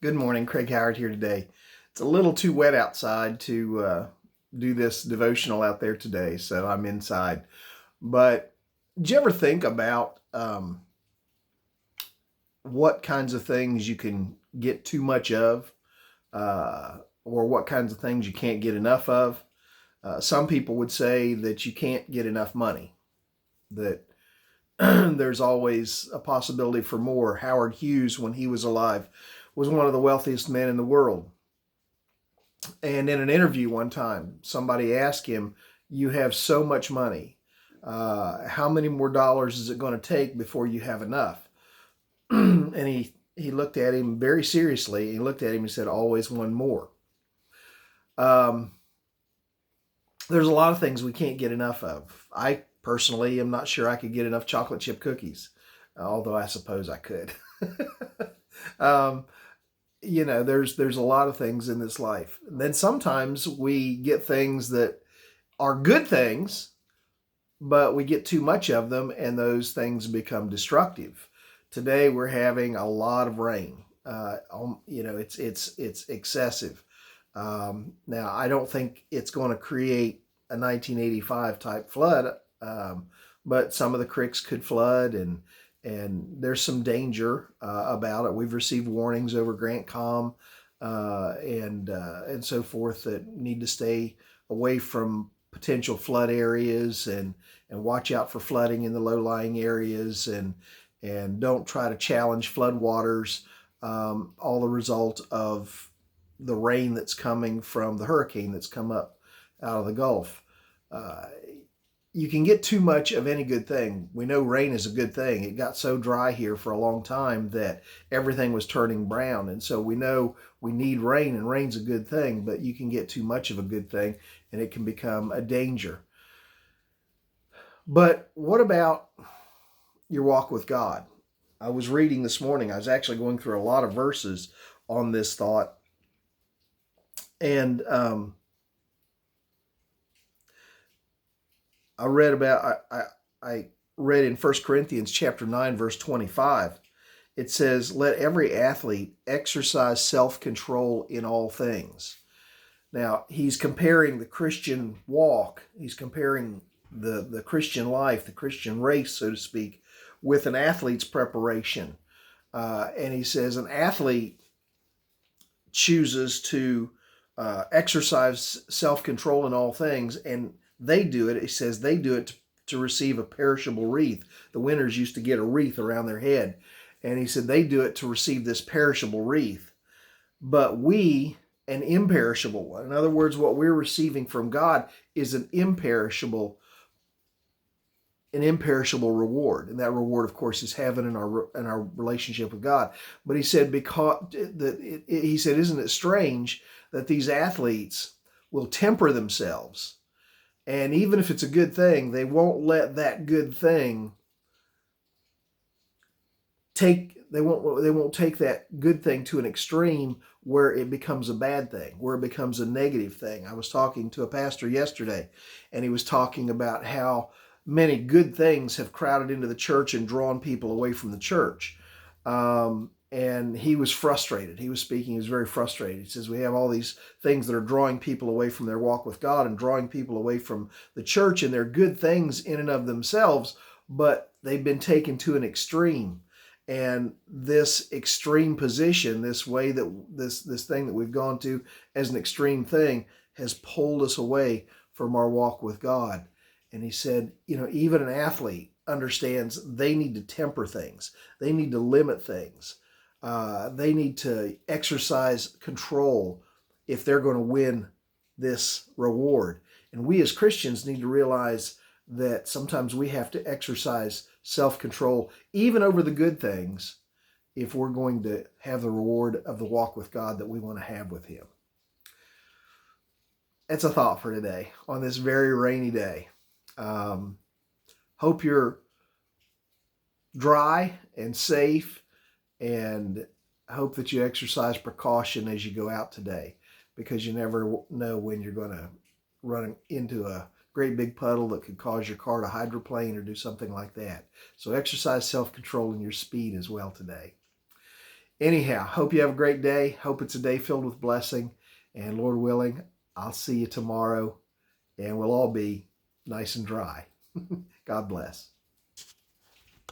Good morning, Craig Howard here today. It's a little too wet outside to do this devotional out there today, so I'm inside. But did you ever think about what kinds of things you can get too much of, or what kinds of things you can't get enough of? Some people would say that you can't get enough money, that there's always a possibility for more. Howard Hughes, when he was alive, was one of the wealthiest men in the world. And in an interview one time, somebody asked him, "You have so much money. How many more dollars is it going to take before you have enough?" And he looked at him very seriously. He looked at him and said, "Always one more." Um, there's a lot of things we can't get enough of. I personally am not sure I could get enough chocolate chip cookies, although I suppose I could. um, there's a lot of things in this life. And then sometimes we get things that are good things, but we get too much of them and those things become destructive. Today we're having a lot of rain. It's excessive. Now I don't think it's going to create a 1985 type flood, but some of the creeks could flood, and there's some danger about it. We've received warnings over Grant Com and so forth that need to stay away from potential flood areas and watch out for flooding in the low-lying areas and don't try to challenge floodwaters, all the result of the rain that's coming from the hurricane that's come up out of the Gulf. Uh, you can get too much of any good thing. We know rain is a good thing. It got so dry here for a long time that everything was turning brown. And so we know we need rain, and rain's a good thing, but you can get too much of a good thing and it can become a danger. But what about your walk with God? I was reading this morning, I was actually going through a lot of verses on this thought. And I read about I read in 1 Corinthians chapter 9 verse 25. It says, "Let every athlete exercise self-control in all things." Now, he's comparing the Christian walk, he's comparing the Christian life, the Christian race, so to speak, with an athlete's preparation. And he says an athlete chooses to exercise self-control in all things, and they do it. He says they do it to receive a perishable wreath. The winners used to get a wreath around their head, and he said they do it to receive this perishable wreath. But we, an imperishable one. In other words, what we're receiving from God is an imperishable reward, and that reward, of course, is heaven and our relationship with God. But he said, isn't it strange that these athletes will temper themselves, and even if it's a good thing, they won't let that good thing they won't take that good thing to an extreme where it becomes a bad thing, where it becomes a negative thing. I was talking to a pastor yesterday, and he was talking about how many good things have crowded into the church and drawn people away from the church. And he was frustrated. He was speaking, he was very frustrated. He says, we have all these things that are drawing people away from their walk with God and drawing people away from the church, and they're good things in and of themselves, but they've been taken to an extreme. And this extreme position, this way that this thing that we've gone to as an extreme thing, has pulled us away from our walk with God. And he said, even an athlete understands they need to temper things. They need to limit things. They need to exercise control if they're going to win this reward. And we as Christians need to realize that sometimes we have to exercise self-control, even over the good things, if we're going to have the reward of the walk with God that we want to have with Him. It's a thought for today on this very rainy day. Hope you're dry and safe, and hope that you exercise precaution as you go out today, because you never know when you're going to run into a great big puddle that could cause your car to hydroplane or do something like that. So exercise self-control in your speed as well today. Anyhow, hope you have a great day. Hope it's a day filled with blessing. And Lord willing, I'll see you tomorrow and we'll all be nice and dry. God bless.